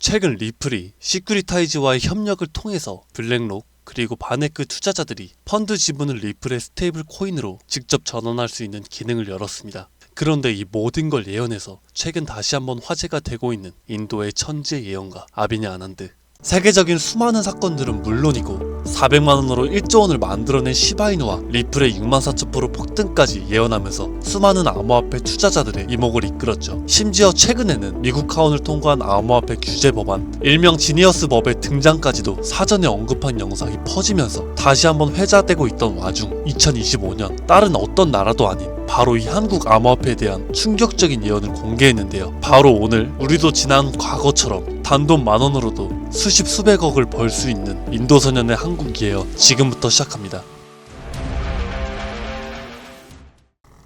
최근 리플이 시큐리타이즈와의 협력을 통해서 블랙록 그리고 바네크 투자자들이 펀드 지분을 리플의 스테이블 코인으로 직접 전환할 수 있는 기능을 열었습니다. 그런데 이 모든 걸 예언해서 최근 다시 한번 화제가 되고 있는 인도의 천재 예언가 아비니 아난드. 세계적인 수많은 사건들은 물론이고 400만원으로 1조원을 만들어낸 시바이누와 리플의 64,000% 폭등까지 예언하면서 수많은 암호화폐 투자자들의 이목을 이끌었죠. 심지어 최근에는 미국 하원을 통과한 암호화폐 규제 법안 일명 지니어스 법의 등장까지도 사전에 언급한 영상이 퍼지면서 다시 한번 회자되고 있던 와중 2025년 다른 어떤 나라도 아닌 바로 이 한국 암호화폐에 대한 충격적인 예언을 공개했는데요. 바로 오늘 우리도 지난 과거처럼 단돈 10,000원으로도 수십 수백억을 벌 수 있는 인도 소년의 한국 예언 지금부터 시작합니다.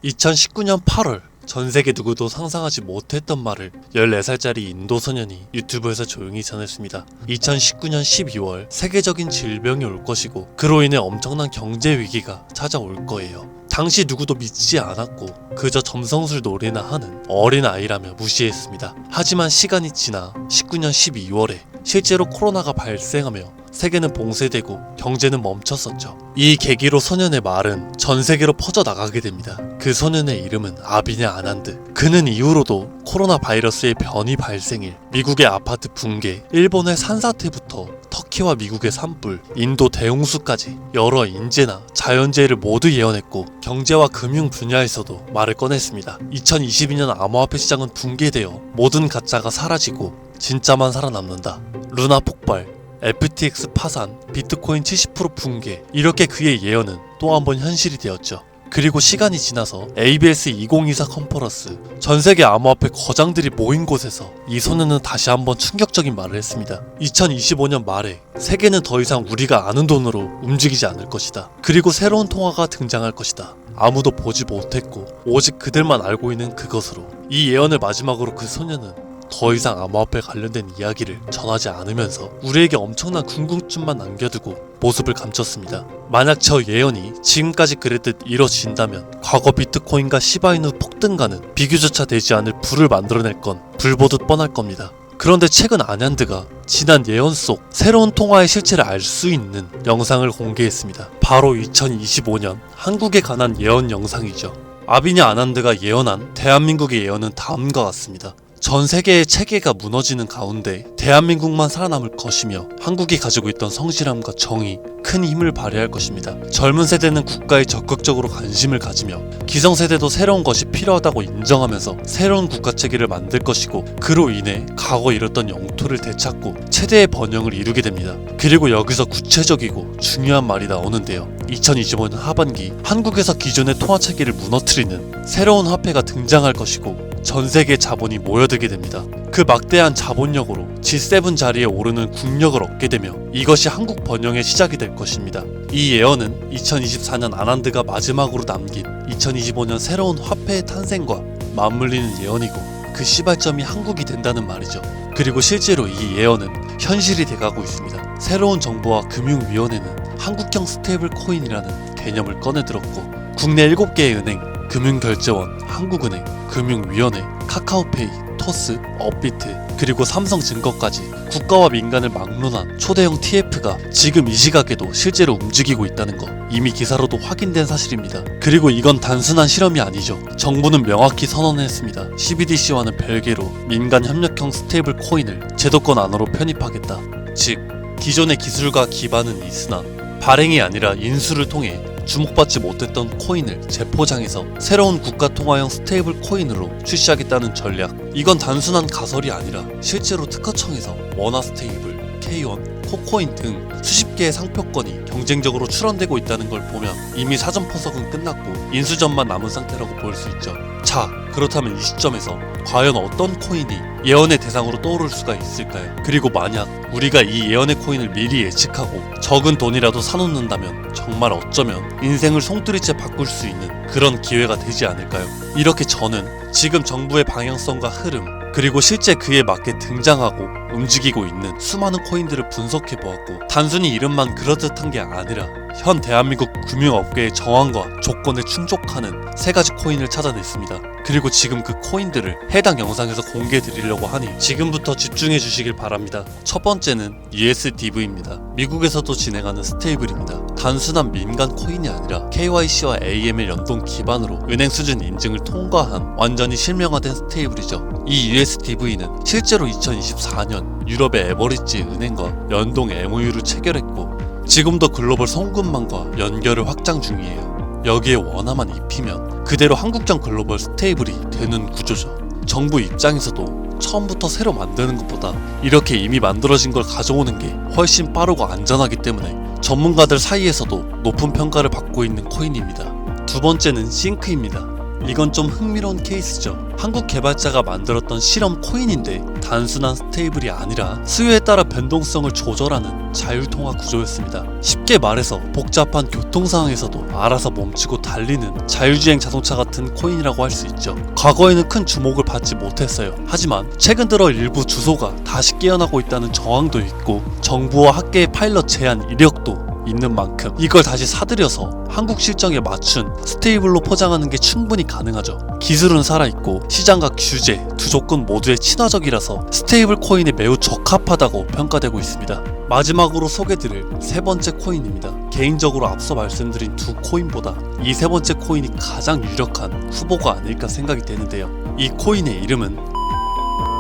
2019년 8월 전세계 누구도 상상하지 못했던 말을 14살짜리 인도 소년이 유튜브에서 조용히 전했습니다. 2019년 12월 세계적인 질병이 올 것이고 그로 인해 엄청난 경제 위기가 찾아올 거예요. 당시 누구도 믿지 않았고 그저 점성술 놀이나 하는 어린 아이라며 무시했습니다. 하지만 시간이 지나 19년 12월에 실제로 코로나가 발생하며 세계는 봉쇄되고 경제는 멈췄었죠. 이 계기로 소년의 말은 전 세계로 퍼져나가게 됩니다. 그 소년의 이름은 아비니 아난드. 그는 이후로도 코로나 바이러스의 변이 발생일, 미국의 아파트 붕괴, 일본의 산사태부터 터키와 미국의 산불, 인도 대홍수까지 여러 인재나 자연재해를 모두 예언했고 경제와 금융 분야에서도 말을 꺼냈습니다. 2022년 암호화폐 시장은 붕괴되어 모든 가짜가 사라지고 진짜만 살아남는다. 루나 폭발, FTX 파산, 비트코인 70% 붕괴, 이렇게 그의 예언은 또 한 번 현실이 되었죠. 그리고 시간이 지나서 ABS 2024 컨퍼런스, 전세계 암호화폐 거장들이 모인 곳에서 이 소년은 다시 한번 충격적인 말을 했습니다. 2025년 말에 세계는 더 이상 우리가 아는 돈으로 움직이지 않을 것이다. 그리고 새로운 통화가 등장할 것이다. 아무도 보지 못했고 오직 그들만 알고 있는 그것으로. 이 예언을 마지막으로 그 소년은 더 이상 암호화폐 관련된 이야기를 전하지 않으면서 우리에게 엄청난 궁금증만 남겨두고 모습을 감췄습니다. 만약 저 예언이 지금까지 그랬듯 이뤄진다면 과거 비트코인과 시바이누 폭등가는 비교조차 되지 않을 불을 만들어낼 건 불보듯 뻔할 겁니다. 그런데 최근 아난드가 지난 예언 속 새로운 통화의 실체를 알 수 있는 영상을 공개했습니다. 바로 2025년 한국에 관한 예언 영상이죠. 아비니 아난드가 예언한 대한민국의 예언은 다음과 같습니다. 전 세계의 체계가 무너지는 가운데 대한민국만 살아남을 것이며 한국이 가지고 있던 성실함과 정의, 큰 힘을 발휘할 것입니다. 젊은 세대는 국가에 적극적으로 관심을 가지며 기성세대도 새로운 것이 필요하다고 인정하면서 새로운 국가체계를 만들 것이고 그로 인해 과거 잃었던 영토를 되찾고 최대의 번영을 이루게 됩니다. 그리고 여기서 구체적이고 중요한 말이 나오는데요. 2025년 하반기 한국에서 기존의 통화체계를 무너뜨리는 새로운 화폐가 등장할 것이고 전세계 자본이 모여들게 됩니다. 그 막대한 자본력으로 G7 자리에 오르는 국력을 얻게 되며 이것이 한국 번영의 시작이 될 것입니다. 이 예언은 2024년 아난드가 마지막으로 남긴 2025년 새로운 화폐의 탄생과 맞물리는 예언이고 그 시발점이 한국이 된다는 말이죠. 그리고 실제로 이 예언은 현실이 돼가고 있습니다. 새로운 정부와 금융위원회는 한국형 스테이블 코인이라는 개념을 꺼내들었고 국내 7개의 은행, 금융결제원, 한국은행, 금융위원회, 카카오페이, 토스, 업비트, 그리고 삼성증거까지 국가와 민간을 막론한 초대형 TF가 지금 이 시각에도 실제로 움직이고 있다는 거 이미 기사로도 확인된 사실입니다. 그리고 이건 단순한 실험이 아니죠. 정부는 명확히 선언했습니다. CBDC와는 별개로 민간 협력형 스테이블 코인을 제도권 안으로 편입하겠다. 즉 기존의 기술과 기반은 있으나 발행이 아니라 인수를 통해 주목받지 못했던 코인을 재포장해서 새로운 국가통화형 스테이블 코인으로 출시하겠다는 전략. 이건 단순한 가설이 아니라 실제로 특허청에서 원화스테이블, K1, 코코인 등 수십 개의 상표권이 경쟁적으로 출원되고 있다는 걸 보면 이미 사전 포석은 끝났고 인수전만 남은 상태라고 볼 수 있죠. 자, 그렇다면 이 시점에서 과연 어떤 코인이 예언의 대상으로 떠오를 수가 있을까요? 그리고 만약 우리가 이 예언의 코인을 미리 예측하고 적은 돈이라도 사놓는다면 정말 어쩌면 인생을 송두리째 바꿀 수 있는 그런 기회가 되지 않을까요? 이렇게 저는 지금 정부의 방향성과 흐름 그리고 실제 그에 맞게 등장하고 움직이고 있는 수많은 코인들을 분석해 보았고, 단순히 이름만 그럴듯한 게 아니라 현 대한민국 금융업계의 정황과 조건에 충족하는 3가지 코인을 찾아냈습니다. 그리고 지금 그 코인들을 해당 영상에서 공개해 드리려고 하니 지금부터 집중해 주시길 바랍니다. 첫 번째는 USDV입니다. 미국에서도 진행하는 스테이블입니다. 단순한 민간 코인이 아니라 KYC와 AML 연동 기반으로 은행 수준 인증을 통과한 완전히 실명화된 스테이블이죠. 이 USDV는 실제로 2024년 유럽의 에버리지 은행과 연동 MOU를 체결했고, 지금도 글로벌 송금망과 연결을 확장 중이에요. 여기에 원화만 입히면 그대로 한국형 글로벌 스테이블이 되는 구조죠. 정부 입장에서도 처음부터 새로 만드는 것보다 이렇게 이미 만들어진 걸 가져오는 게 훨씬 빠르고 안전하기 때문에 전문가들 사이에서도 높은 평가를 받고 있는 코인입니다. 두 번째는 싱크입니다. 이건 좀 흥미로운 케이스죠. 한국 개발자가 만들었던 실험 코인인데 단순한 스테이블이 아니라 수요에 따라 변동성을 조절하는 자율통화 구조였습니다. 쉽게 말해서 복잡한 교통 상황에서도 알아서 멈추고 달리는 자율주행 자동차 같은 코인이라고 할 수 있죠. 과거에는 큰 주목을 받지 못했어요. 하지만 최근 들어 일부 주소가 다시 깨어나고 있다는 정황도 있고, 정부와 학계의 파일럿 제한 이력도 있는 만큼 이걸 다시 사들여서 한국 실정에 맞춘 스테이블로 포장하는 게 충분히 가능하죠. 기술은 살아있고 시장과 규제 두 조건 모두에 친화적이라서 스테이블 코인에 매우 적합하다고 평가되고 있습니다. 마지막으로 소개드릴 3번째 코인입니다. 개인적으로 앞서 말씀드린 두 코인보다 이 3번째 코인이 가장 유력한 후보가 아닐까 생각이 되는데요. 이 코인의 이름은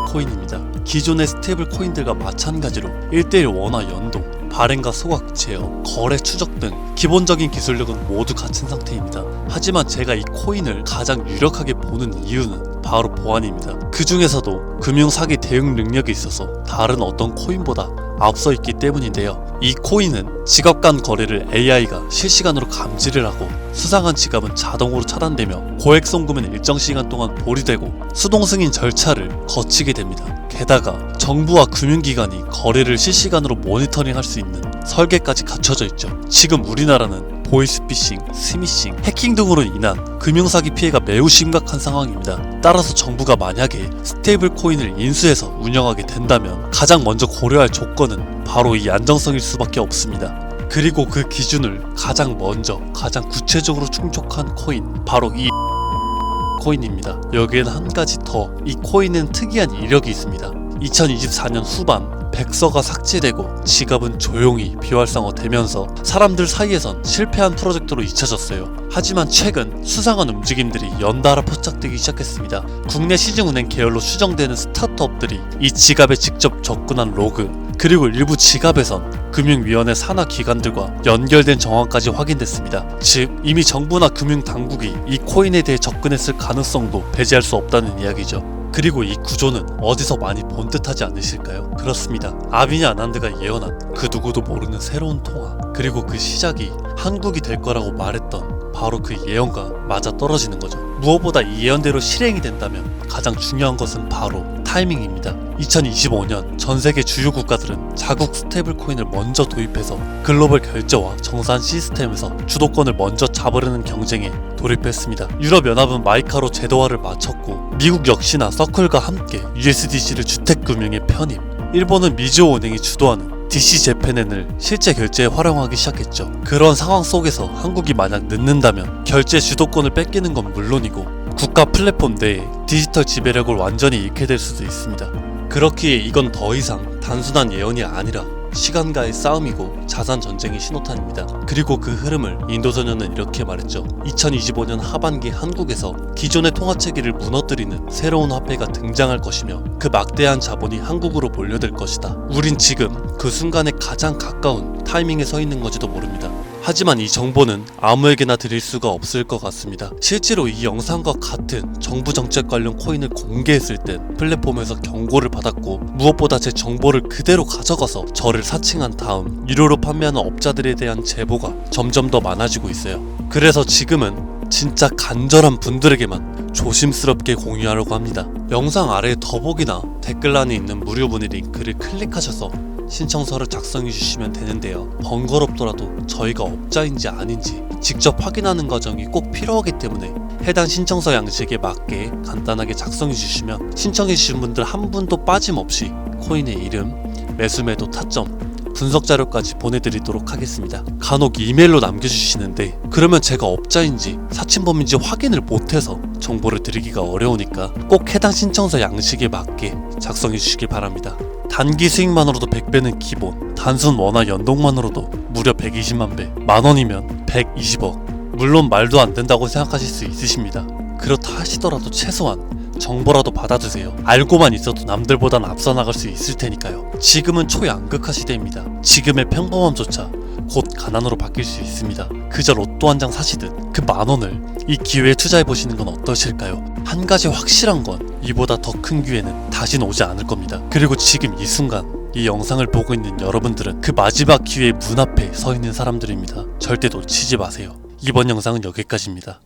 코인입니다. 기존의 스테이블 코인들과 마찬가지로 1:1 원화 연동, 발행과 소각, 제어, 거래 추적 등 기본적인 기술력은 모두 갖춘 상태입니다. 하지만 제가 이 코인을 가장 유력하게 보는 이유는 바로 보안입니다. 그 중에서도 금융사기 대응 능력이 있어서 다른 어떤 코인보다 앞서 있기 때문인데요. 이 코인은 지갑 간 거래를 AI가 실시간으로 감지를 하고 수상한 지갑은 자동으로 차단되며 고액 송금은 일정 시간 동안 보류되고 수동 승인 절차를 거치게 됩니다. 게다가 정부와 금융기관이 거래를 실시간으로 모니터링할 수 있는 설계까지 갖춰져 있죠. 지금 우리나라는 보이스피싱, 스미싱, 해킹 등으로 인한 금융사기 피해가 매우 심각한 상황입니다. 따라서 정부가 만약에 스테이블 코인을 인수해서 운영하게 된다면 가장 먼저 고려할 조건은 바로 이 안정성일 수밖에 없습니다. 그리고 그 기준을 가장 먼저, 가장 구체적으로 충족한 코인, 바로 이 코인입니다. 여기에는 한 가지 더, 이 코인은 특이한 이력이 있습니다. 2024년 후반 백서가 삭제되고 지갑은 조용히 비활성화되면서 사람들 사이에선 실패한 프로젝트로 잊혀졌어요. 하지만 최근 수상한 움직임들이 연달아 포착되기 시작했습니다. 국내 시중은행 계열로 추정되는 스타트업들이 이 지갑에 직접 접근한 로그, 그리고 일부 지갑에선 금융위원회 산하 기관들과 연결된 정황까지 확인됐습니다. 즉 이미 정부나 금융당국이 이 코인에 대해 접근했을 가능성도 배제할 수 없다는 이야기죠. 그리고 이 구조는 어디서 많이 본 듯하지 않으실까요? 그렇습니다. 아비냐 아난드가 예언한 그 누구도 모르는 새로운 통화, 그리고 그 시작이 한국이 될 거라고 말했던 바로 그 예언과 맞아떨어지는 거죠. 무엇보다 이 예언대로 실행이 된다면 가장 중요한 것은 바로 타이밍입니다. 2025년 전 세계 주요 국가들은 자국 스테이블 코인을 먼저 도입해서 글로벌 결제와 정산 시스템에서 주도권을 먼저 잡으려는 경쟁에 돌입했습니다. 유럽연합은 마이카로 제도화를 마쳤고, 미국 역시나 서클과 함께 USDC를 주택금융에 편입, 일본은 미즈호 은행이 주도하는 DC재팬엔을 실제 결제에 활용하기 시작했죠. 그런 상황 속에서 한국이 만약 늦는다면 결제 주도권을 뺏기는 건 물론이고 국가 플랫폼 내에 디지털 지배력을 완전히 잃게 될 수도 있습니다. 그렇기에 이건 더 이상 단순한 예언이 아니라 시간과의 싸움이고 자산 전쟁의 신호탄입니다. 그리고 그 흐름을 인도소년은 이렇게 말했죠. 2025년 하반기 한국에서 기존의 통화체계를 무너뜨리는 새로운 화폐가 등장할 것이며 그 막대한 자본이 한국으로 몰려들 것이다. 우린 지금 그 순간에 가장 가까운 타이밍에 서 있는 건지도 모릅니다. 하지만 이 정보는 아무에게나 드릴 수가 없을 것 같습니다. 실제로 이 영상과 같은 정부 정책 관련 코인을 공개했을 땐 플랫폼에서 경고를 받았고, 무엇보다 제 정보를 그대로 가져가서 저를 사칭한 다음 유료로 판매하는 업자들에 대한 제보가 점점 더 많아지고 있어요. 그래서 지금은 진짜 간절한 분들에게만 조심스럽게 공유하려고 합니다. 영상 아래에 더보기나 댓글란에 있는 무료문의 링크를 클릭하셔서 신청서를 작성해 주시면 되는데요. 번거롭더라도 저희가 업자인지 아닌지 직접 확인하는 과정이 꼭 필요하기 때문에 해당 신청서 양식에 맞게 간단하게 작성해 주시면 신청해 주신 분들 한 분도 빠짐없이 코인의 이름, 매수매도 타점, 분석 자료까지 보내드리도록 하겠습니다. 간혹 이메일로 남겨주시는데 그러면 제가 업자인지 사칭범인지 확인을 못해서 정보를 드리기가 어려우니까 꼭 해당 신청서 양식에 맞게 작성해 주시길 바랍니다. 단기 수익만으로도 100배는 기본, 단순 원화 연동만으로도 무려 120만 배, 만원이면 120억. 물론 말도 안 된다고 생각하실 수 있으십니다. 그렇다 하시더라도 최소한 정보라도 받아두세요. 알고만 있어도 남들보단 앞서 나갈 수 있을 테니까요. 지금은 초양극화 시대입니다. 지금의 평범함조차 곧 가난으로 바뀔 수 있습니다. 그저 로또 한 장 사시듯 그 만원을 이 기회에 투자해보시는 건 어떠실까요? 한 가지 확실한 건 이보다 더 큰 기회는 다시는 오지 않을 겁니다. 그리고 지금 이 순간 이 영상을 보고 있는 여러분들은 그 마지막 기회의 문 앞에 서 있는 사람들입니다. 절대 놓치지 마세요. 이번 영상은 여기까지입니다.